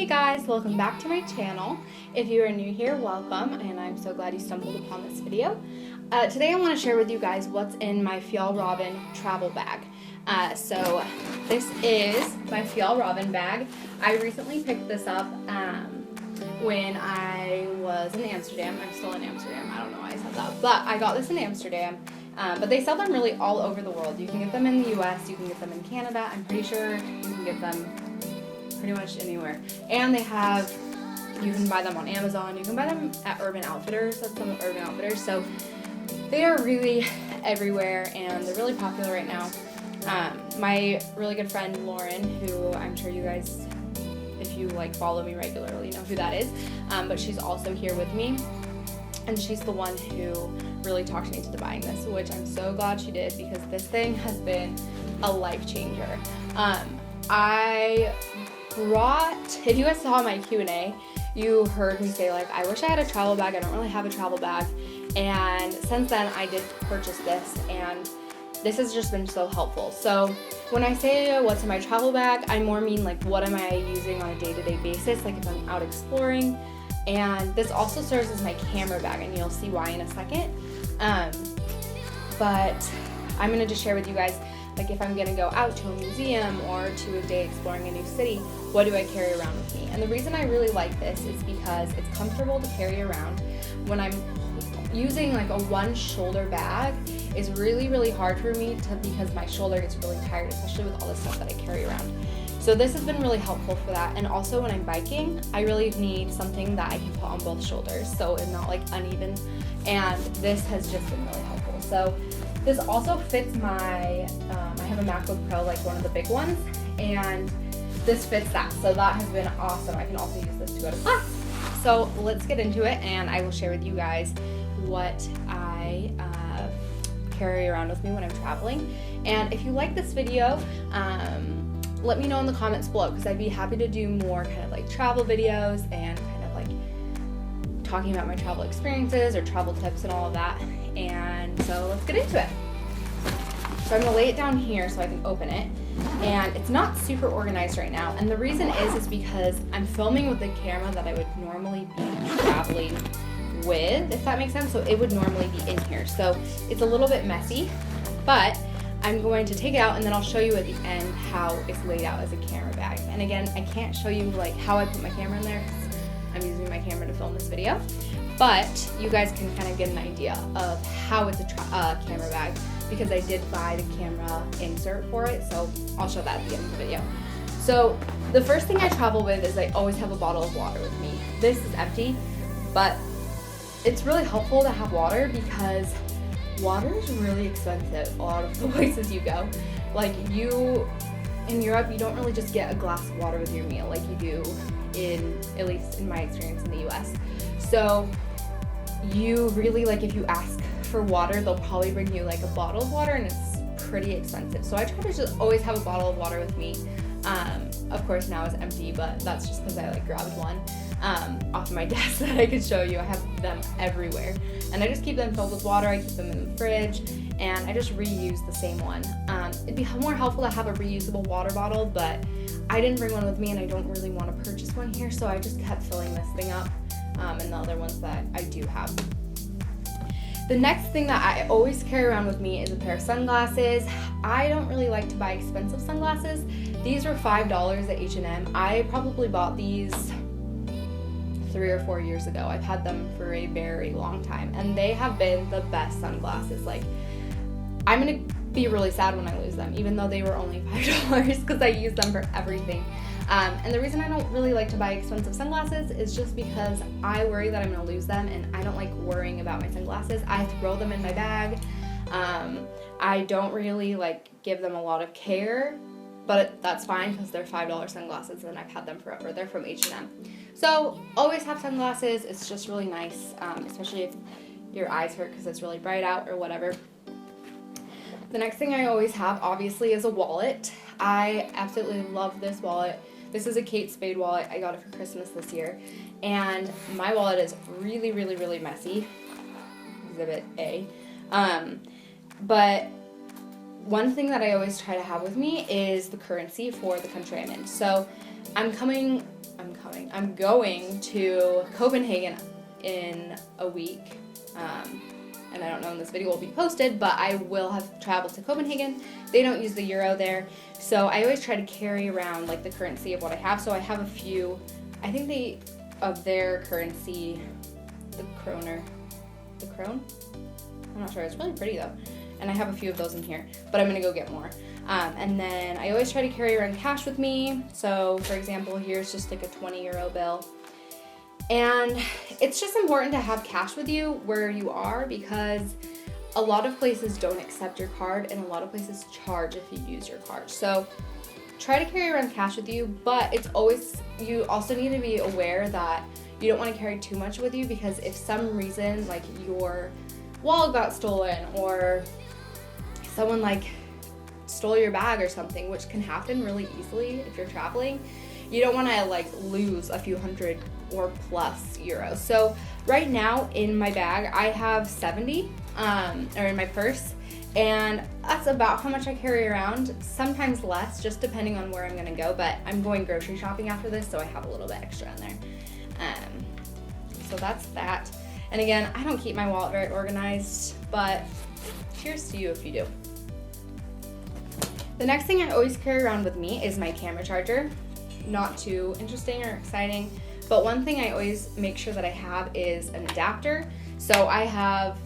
guys, welcome back to my channel. If you are new here, welcome, and I'm so glad you stumbled upon this video. Today I want to share with you guys what's in my Fjallraven travel bag. So this is my Fjallraven bag. I recently picked this up when I was in Amsterdam. I'm still in Amsterdam, I don't know why I said that, but I got this in Amsterdam. But they sell them really all over the world. You can get them in the US, you can get them in Canada, I'm pretty sure you can get them pretty much anywhere. And they have, you can buy them on Amazon, you can buy them at Urban Outfitters, that's some Urban Outfitters, so they are really everywhere and they're really popular right now. My really good friend Lauren, who I'm sure you guys, if you follow me regularly, know who that is, but she's also here with me. And she's the one who really talked me into buying this, which I'm so glad she did because this thing has been a life changer. I brought, if you guys saw my Q&A, you heard me say I wish I had a travel bag. I don't really have a travel bag. And since then I did purchase this and this has just been so helpful. So when I say what's in my travel bag, I more mean what am I using on a day-to-day basis, if I'm out exploring. And this also serves as my camera bag, and you'll see why in a second. But I'm gonna just share with you guys, if I'm gonna go out to a museum or to a day exploring a new city, what do I carry around with me? And the reason I really like this is because it's comfortable to carry around. When I'm using a one shoulder bag, is really, really hard for me because my shoulder gets really tired, especially with all the stuff that I carry around. So this has been really helpful for that. And also when I'm biking, I really need something that I can put on both shoulders so it's not uneven. And this has just been really helpful. So this also fits my, I have a MacBook Pro, one of the big ones, and this fits that. So that has been awesome. I can also use this to go to class. So let's get into it and I will share with you guys what I carry around with me when I'm traveling. And if you like this video, let me know in the comments below because I'd be happy to do more travel videos and talking about my travel experiences or travel tips and all of that. And so let's get into it. So I'm gonna lay it down here so I can open it. And it's not super organized right now. And the reason is because I'm filming with the camera that I would normally be traveling with, if that makes sense. So it would normally be in here. So it's a little bit messy, but I'm going to take it out and then I'll show you at the end how it's laid out as a camera bag. And again, I can't show you how I put my camera in there because I'm using my camera to film this video, but you guys can kind of get an idea of how it's a camera bag because I did buy the camera insert for it, so I'll show that at the end of the video. So the first thing I travel with is I always have a bottle of water with me. This is empty, but it's really helpful to have water because water is really expensive a lot of the places you go. In Europe, you don't really just get a glass of water with your meal like you do at least in my experience in the US. So you really, if you ask for water, they'll probably bring you a bottle of water and it's pretty expensive. So I try to just always have a bottle of water with me. Of course now it's empty, but that's just because I grabbed one off my desk that I could show you. I have them everywhere and I just keep them filled with water. I keep them in the fridge and I just reuse the same one. It'd be more helpful to have a reusable water bottle, but I didn't bring one with me and I don't really want to purchase one here, so I just kept filling this thing up and the other ones that I do have. The next thing that I always carry around with me is a pair of sunglasses. I don't really like to buy expensive sunglasses. These were $5 at H&M. I probably bought these 3 or 4 years ago. I've had them for a very long time and they have been the best sunglasses. I'm gonna be really sad when I lose them, even though they were only $5 because I use them for everything. And the reason I don't really like to buy expensive sunglasses is just because I worry that I'm gonna lose them and I don't like worrying about my sunglasses. I throw them in my bag. I don't really give them a lot of care, but that's fine because they're $5 sunglasses and I've had them forever. They're from H&M. So always have sunglasses. It's just really nice, especially if your eyes hurt because it's really bright out or whatever. The next thing I always have, obviously, is a wallet. I absolutely love this wallet. This is a Kate Spade wallet. I got it for Christmas this year. And my wallet is really, really, really messy. Exhibit A. But one thing that I always try to have with me is the currency for the country I'm in. So I'm coming I'm going to Copenhagen in a week. And I don't know when this video will be posted, but I will have traveled to Copenhagen. They don't use the euro there. So I always try to carry around like the currency of what I have. So I have a few, I think of their currency, the krone? I'm not sure, it's really pretty though. And I have a few of those in here, but I'm gonna go get more. And then I always try to carry around cash with me. So for example, here's just like a 20 euro bill. And it's just important to have cash with you where you are, because a lot of places don't accept your card and a lot of places charge if you use your card. So try to carry around cash with you, but you also need to be aware that you don't want to carry too much with you, because if some reason like your wallet got stolen or someone like stole your bag or something, which can happen really easily if you're traveling, you don't want to like lose a few hundred or plus euros. So right now in my bag I have 70 or in my purse, and that's about how much I carry around, sometimes less, just depending on where I'm gonna go, but I'm going grocery shopping after this, so I have a little bit extra in there. So that's that. And again, I don't keep my wallet very organized, but cheers to you if you do. The next thing I always carry around with me is my camera charger. Not too interesting or exciting, but one thing I always make sure that I have is an adapter. So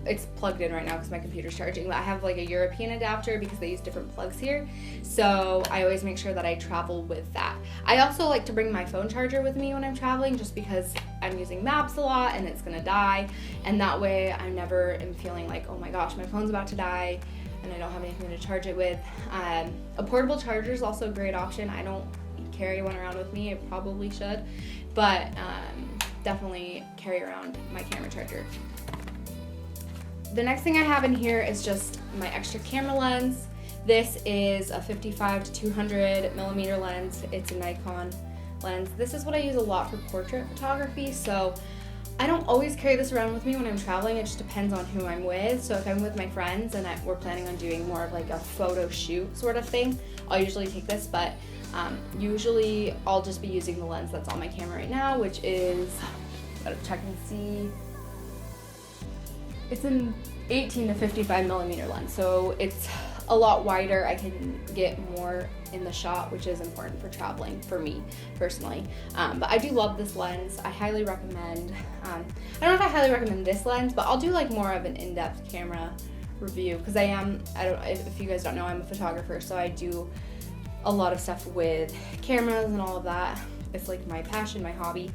it's plugged in right now because my computer's charging, but I have like a European adapter because they use different plugs here. So I always make sure that I travel with that. I also like to bring my phone charger with me when I'm traveling, just because I'm using maps a lot and it's gonna die. And that way I never am feeling like, oh my gosh, my phone's about to die and I don't have anything to charge it with. A portable charger is also a great option. I don't carry one around with me. I probably should, but definitely carry around my camera charger. The next thing I have in here is just my extra camera lens. This is a 55 to 200 millimeter lens. It's a Nikon lens. This is what I use a lot for portrait photography, so I don't always carry this around with me when I'm traveling. It just depends on who I'm with. So if I'm with my friends and we're planning on doing more of like a photo shoot sort of thing, I'll usually take this, but usually I'll just be using the lens that's on my camera right now, which is, gotta check and see, it's an 18 to 55 millimeter lens, so it's a lot wider. I can get more in the shot, which is important for traveling for me personally. But I do love this lens. I highly recommend, I don't know if I highly recommend this lens, but I'll do like more of an in-depth camera review, because if you guys don't know, I'm a photographer, so I do a lot of stuff with cameras and all of that. It's like my passion, my hobby.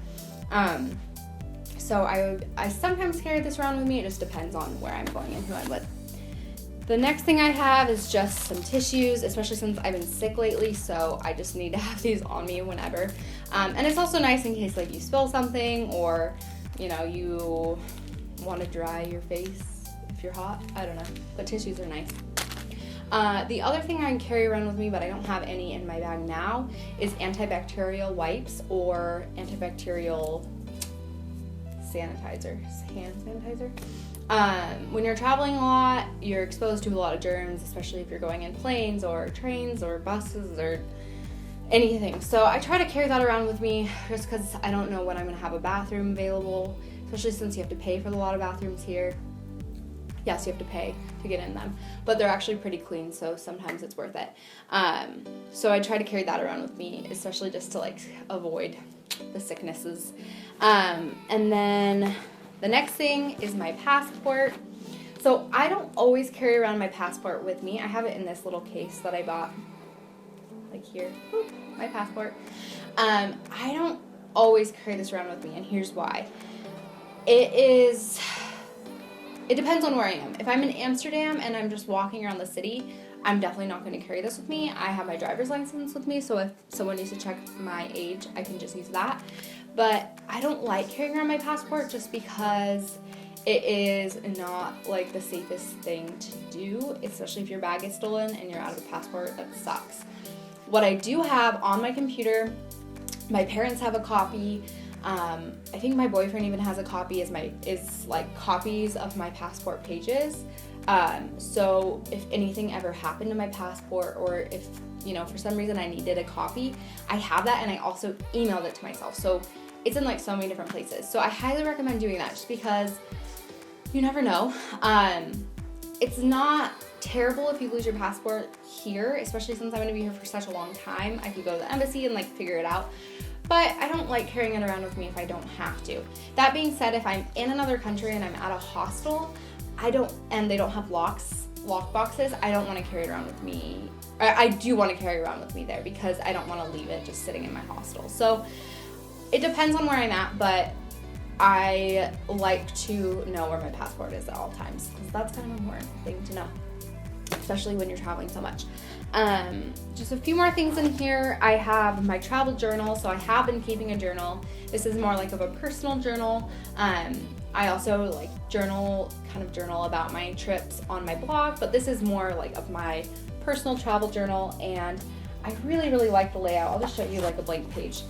So I sometimes carry this around with me. It just depends on where I'm going and who I'm with. The next thing I have is just some tissues, especially since I've been sick lately, so I just need to have these on me whenever. And it's also nice in case like you spill something, or you want to dry your face if you're hot. I don't know, but tissues are nice. The other thing I can carry around with me, but I don't have any in my bag now, is antibacterial wipes or antibacterial hand sanitizer. When you're traveling a lot, you're exposed to a lot of germs, especially if you're going in planes or trains or buses or anything. So I try to carry that around with me just because I don't know when I'm going to have a bathroom available, especially since you have to pay for a lot of bathrooms here. Yes, you have to pay to get in them, but they're actually pretty clean, so sometimes it's worth it. So I try to carry that around with me, especially just to like avoid the sicknesses. And then the next thing is my passport. So I don't always carry around my passport with me. I have it in this little case that I bought, like here, my passport. I don't always carry this around with me, and here's why. It depends on where I am. If I'm in Amsterdam and I'm just walking around the city, I'm definitely not going to carry this with me. I have my driver's license with me, so if someone needs to check my age, I can just use that. But I don't like carrying around my passport just because it is not like the safest thing to do, especially if your bag gets stolen and you're out of a passport. That sucks. What I do have on my computer, my parents have a copy. I think my boyfriend even has a copy, is like copies of my passport pages. So if anything ever happened to my passport, or if, you know, for some reason I needed a copy, I have that, and I also emailed it to myself. So it's in like so many different places. So I highly recommend doing that, just because you never know. It's not terrible if you lose your passport here, especially since I'm going to be here for such a long time. I could go to the embassy and like figure it out, but I don't like carrying it around with me if I don't have to. That being said, if I'm in another country and I'm at a hostel, and they don't have lock boxes, I don't want to carry it around with me. I do want to carry it around with me there, because I don't want to leave it just sitting in my hostel. So it depends on where I'm at, but I like to know where my passport is at all times, because that's kind of an important thing to know, especially when you're traveling so much. Just a few more things in here. I have my travel journal, so I have been keeping a journal. This is more like of a personal journal. I also like journal about my trips on my blog, but this is more like of my personal travel journal, and I really, really like the layout. I'll just show you like a blank page.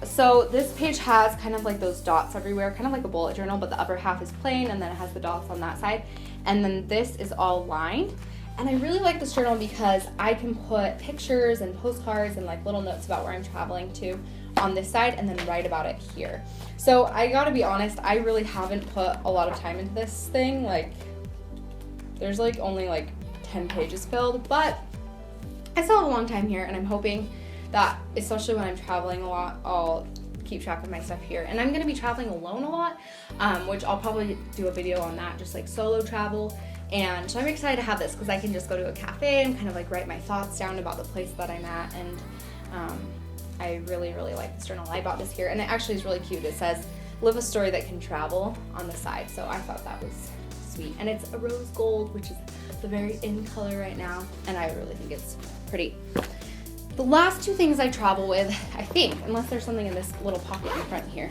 So this page has kind of like those dots everywhere, kind of like a bullet journal, but the upper half is plain, and then it has the dots on that side. And then this is all lined. And I really like this journal because I can put pictures and postcards and like little notes about where I'm traveling to on this side, and then write about it here. So I gotta be honest, I really haven't put a lot of time into this thing. Like, there's like only like 10 pages filled, but I still have a long time here, and I'm hoping that, especially when I'm traveling a lot, I'll keep track of my stuff here. And I'm going to be traveling alone a lot, which I'll probably do a video on that, just like solo travel. And so I'm excited to have this, because I can just go to a cafe and kind of like write my thoughts down about the place that I'm at. And I really, really like this journal. I bought this here, and it actually is really cute. It says, "Live a story that can travel" on the side. So I thought that was sweet. And it's a rose gold, which is the very in color right now, and I really think it's pretty. The last two things I travel with, I think, unless there's something in this little pocket in front here.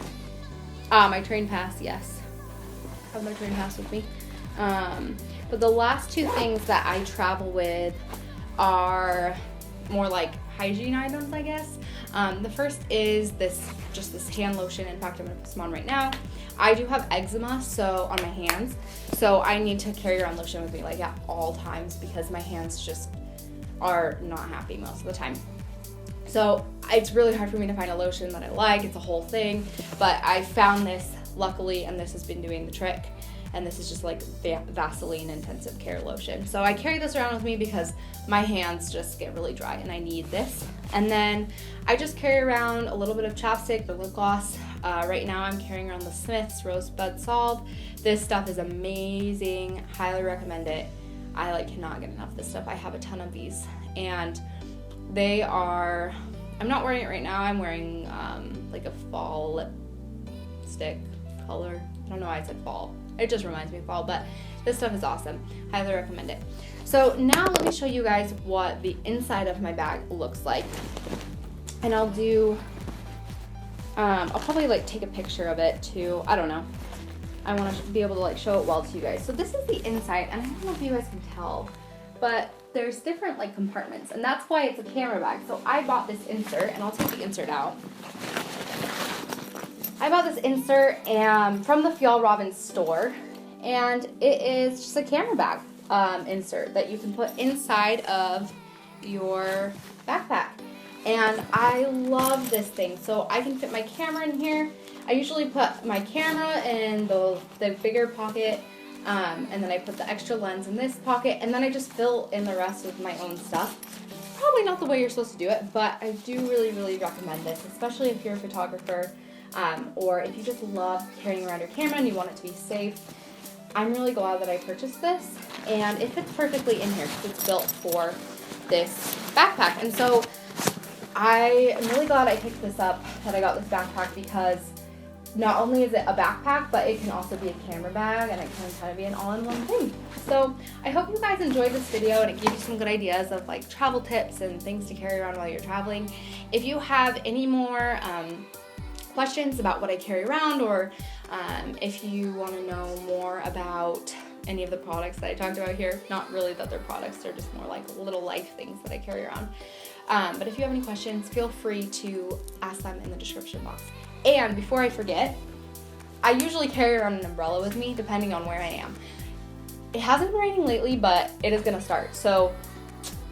My train pass, yes. I have my train pass with me. But the last two things that I travel with are more like hygiene items, I guess. The first is this hand lotion. In fact, I'm gonna put some on right now. I do have eczema, so on my hands, so I need to carry around lotion with me like at all times, because my hands just are not happy most of the time. So it's really hard for me to find a lotion that I like. It's a whole thing, but I found this luckily, and this has been doing the trick. And this is just like Vaseline intensive care lotion. So I carry this around with me because my hands just get really dry, and I need this. And then I just carry around a little bit of chapstick or lip gloss. Right now I'm carrying around the Smith's Rosebud Salve. This stuff is amazing. Highly recommend it. I like cannot get enough of this stuff. I have a ton of these, and they are, I'm not wearing it right now. I'm wearing like a fall lipstick color. I don't know why I said fall. It just reminds me of fall, but this stuff is awesome. Highly recommend it. So now let me show you guys what the inside of my bag looks like. And I'll do, I'll probably like take a picture of it too. I don't know. I want to be able to like show it well to you guys. So this is the inside, and I don't know if you guys can tell, but there's different like compartments, and that's why it's a camera bag. So I bought this insert, and I'll take the insert out. I bought this insert from the Fjallraven store, and it is just a camera bag insert that you can put inside of your backpack. And I love this thing. So I can fit my camera in here. I usually put my camera in the bigger pocket, and then I put the extra lens in this pocket, and then I just fill in the rest with my own stuff. Probably not the way you're supposed to do it, but I do really, really recommend this, especially if you're a photographer. Or if you just love carrying around your camera and you want it to be safe. I'm really glad that I purchased this, and it fits perfectly in here because it's built for this backpack. And so I am really glad I picked this up, that I got this backpack, because not only is it a backpack, but it can also be a camera bag, and it can kind of be an all-in-one thing. So I hope you guys enjoyed this video, and it gave you some good ideas of like travel tips and things to carry around while you're traveling. If you have any more questions about what I carry around, or if you want to know more about any of the products that I talked about here, not really that they're products, they're just more like little life things that I carry around. But if you have any questions, feel free to ask them in the description box. And before I forget, I usually carry around an umbrella with me depending on where I am. It hasn't been raining lately, but it is gonna start. So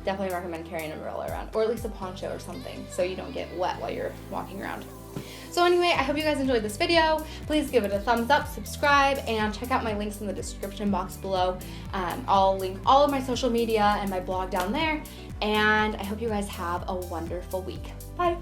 definitely recommend carrying an umbrella around, or at least a poncho or something, so you don't get wet while you're walking around. So anyway, I hope you guys enjoyed this video. Please give it a thumbs up, subscribe, and check out my links in the description box below. I'll link all of my social media and my blog down there. And I hope you guys have a wonderful week. Bye.